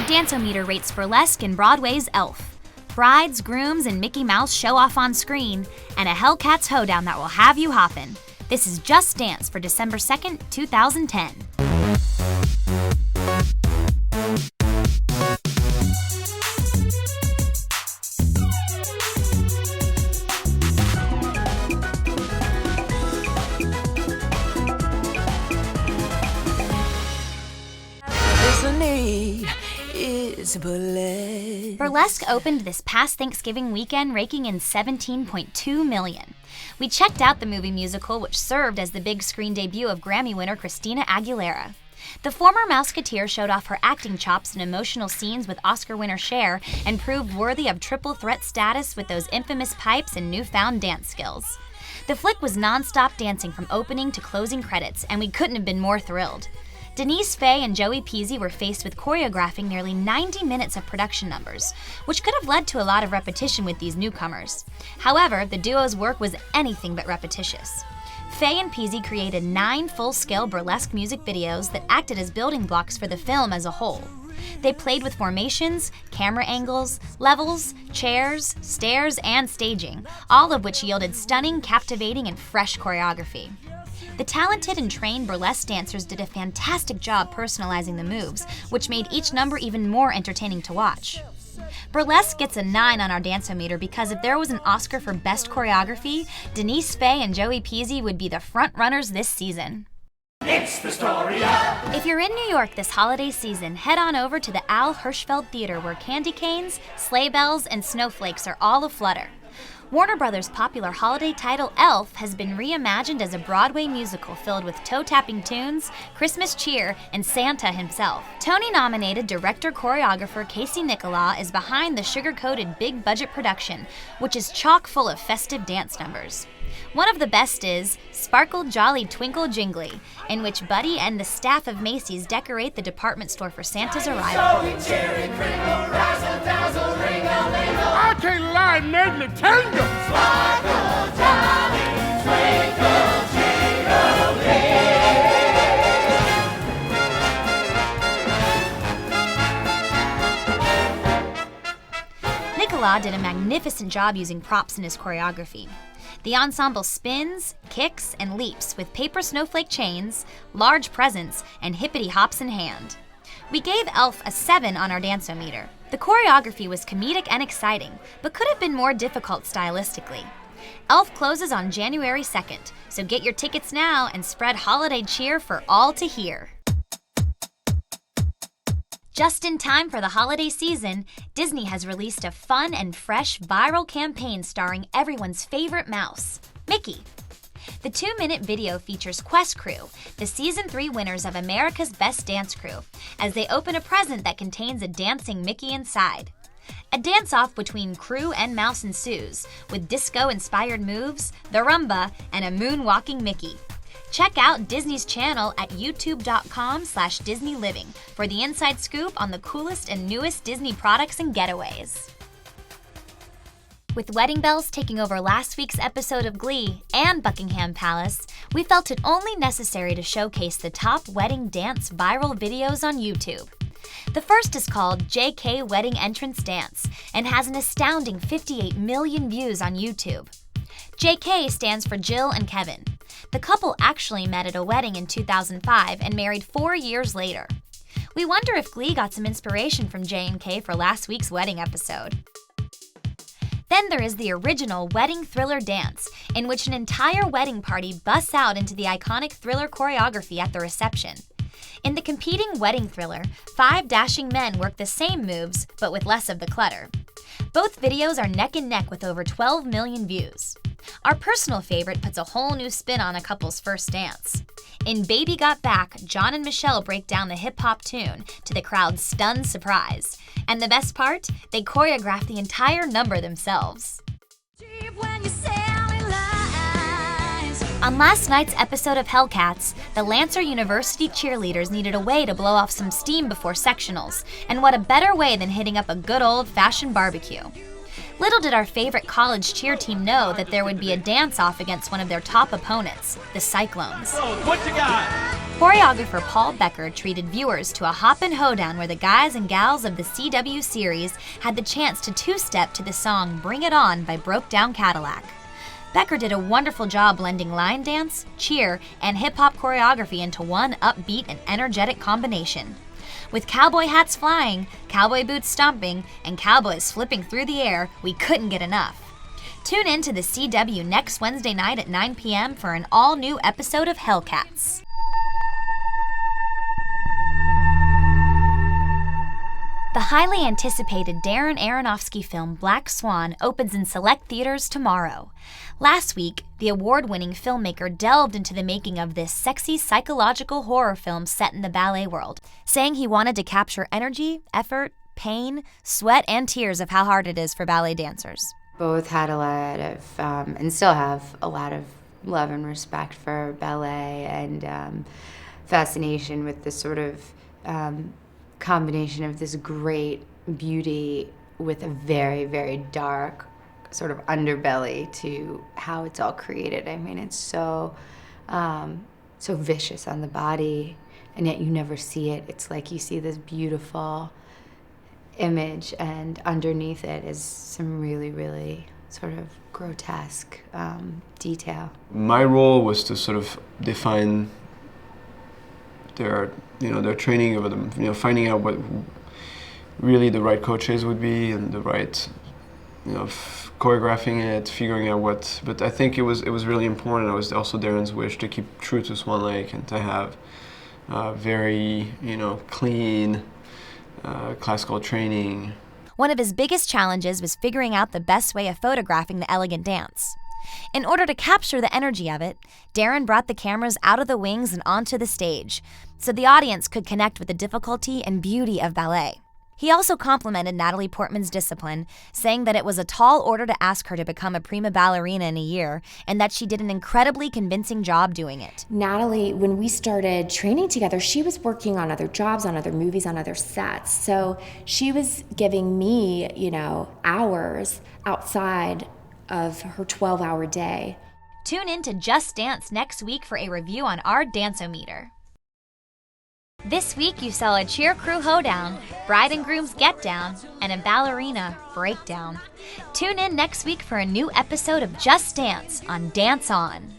Dance-O-Meter rates burlesque in Broadway's Elf. Brides, grooms, and Mickey Mouse show off on screen, and a Hellcats hoedown that will have you hoppin'. This is Just Dance for December 2nd, 2010. Burlesque opened this past Thanksgiving weekend, raking in $17.2 million. We checked out the movie musical, which served as the big screen debut of Grammy winner Christina Aguilera. The former Mouseketeer showed off her acting chops in emotional scenes with Oscar winner Cher and proved worthy of triple threat status with those infamous pipes and newfound dance skills. The flick was non-stop dancing from opening to closing credits, and we couldn't have been more thrilled. Denise Faye and Joey Peasy were faced with choreographing nearly 90 minutes of production numbers, which could have led to a lot of repetition with these newcomers. However, the duo's work was anything but repetitious. Faye and Peasy created 9 full-scale burlesque music videos that acted as building blocks for the film as a whole. They played with formations, camera angles, levels, chairs, stairs, and staging, all of which yielded stunning, captivating, and fresh choreography. The talented and trained burlesque dancers did a fantastic job personalizing the moves, which made each number even more entertaining to watch. Burlesque gets a 9 on our Dance-O-Meter because if there was an Oscar for Best Choreography, Denise Faye and Joey Peasy would be the front-runners this season. It's the story of... If you're in New York this holiday season, head on over to the Al Hirschfeld Theater where candy canes, sleigh bells, and snowflakes are all aflutter. Warner Brothers' popular holiday title Elf has been reimagined as a Broadway musical filled with toe-tapping tunes, Christmas cheer, and Santa himself. Tony-nominated director-choreographer Casey Nicholaw is behind the sugar-coated big-budget production, which is chock full of festive dance numbers. One of the best is Sparkle Jolly Twinkle Jingly, in which Buddy and the staff of Macy's decorate the department store for Santa's arrival. I can't lie, make me tango. Sparkle Jolly Twinkle Jingly. Nicholaw did a magnificent job using props in his choreography. The ensemble spins, kicks, and leaps with paper snowflake chains, large presents, and hippity hops in hand. We gave Elf a 7 on our Dance-O-Meter. The choreography was comedic and exciting, but could have been more difficult stylistically. Elf closes on January 2nd, so get your tickets now and spread holiday cheer for all to hear. Just in time for the holiday season, Disney has released a fun and fresh viral campaign starring everyone's favorite mouse, Mickey. The 2-minute video features Quest Crew, the Season 3 winners of America's Best Dance Crew, as they open a present that contains a dancing Mickey inside. A dance-off between crew and mouse ensues, with disco-inspired moves, the rumba, and a moonwalking Mickey. Check out Disney's channel at youtube.com/DisneyLiving for the inside scoop on the coolest and newest Disney products and getaways. With Wedding Bells taking over last week's episode of Glee and Buckingham Palace, we felt it only necessary to showcase the top wedding dance viral videos on YouTube. The first is called JK Wedding Entrance Dance and has an astounding 58 million views on YouTube. JK stands for Jill and Kevin. The couple actually met at a wedding in 2005 and married 4 years later. We wonder if Glee got some inspiration from J&K for last week's wedding episode. Then there is the original Wedding Thriller Dance, in which an entire wedding party busts out into the iconic Thriller choreography at the reception. In the competing Wedding Thriller, 5 dashing men work the same moves, but with less of the clutter. Both videos are neck and neck with over 12 million views. Our personal favorite puts a whole new spin on a couple's first dance. In Baby Got Back, John and Michelle break down the hip-hop tune to the crowd's stunned surprise. And the best part? They choreograph the entire number themselves. On last night's episode of Hellcats, the Lancer University cheerleaders needed a way to blow off some steam before sectionals, and what a better way than hitting up a good old-fashioned barbecue. Little did our favorite college cheer team know that there would be a dance-off against one of their top opponents, the Cyclones. What you got? Choreographer Paul Becker treated viewers to a hoppin' hoedown where the guys and gals of the CW series had the chance to two-step to the song Bring It On by Broke Down Cadillac. Becker did a wonderful job blending line dance, cheer, and hip-hop choreography into one upbeat and energetic combination. With cowboy hats flying, cowboy boots stomping, and cowboys flipping through the air, we couldn't get enough. Tune in to the CW next Wednesday night at 9 p.m. for an all-new episode of Hellcats. The highly anticipated Darren Aronofsky film Black Swan opens in select theaters tomorrow. Last week, the award-winning filmmaker delved into the making of this sexy psychological horror film set in the ballet world, saying he wanted to capture energy, effort, pain, sweat, and tears of how hard it is for ballet dancers. Both had a lot of, and still have a lot of love and respect for ballet and fascination with this sort of combination of this great beauty with a very, very dark sort of underbelly to how it's all created. I mean, it's so vicious on the body, and yet you never see it. It's like you see this beautiful image, and underneath it is some really, really sort of grotesque detail. My role was to sort of define their training over them, finding out what really the right coaches would be and the right, choreographing it, figuring out what. But I think it was really important. It was also Darren's wish to keep true to Swan Lake and to have very, clean classical training. One of his biggest challenges was figuring out the best way of photographing the elegant dance. In order to capture the energy of it, Darren brought the cameras out of the wings and onto the stage, so the audience could connect with the difficulty and beauty of ballet. He also complimented Natalie Portman's discipline, saying that it was a tall order to ask her to become a prima ballerina in a year, and that she did an incredibly convincing job doing it. Natalie, when we started training together, she was working on other jobs, on other movies, on other sets. So she was giving me, hours outside of her 12-hour day. Tune in to Just Dance next week for a review on our Dance-O-Meter. This week you saw a cheer crew hoedown, bride and groom's get down, and a ballerina breakdown. Tune in next week for a new episode of Just Dance on Dance On.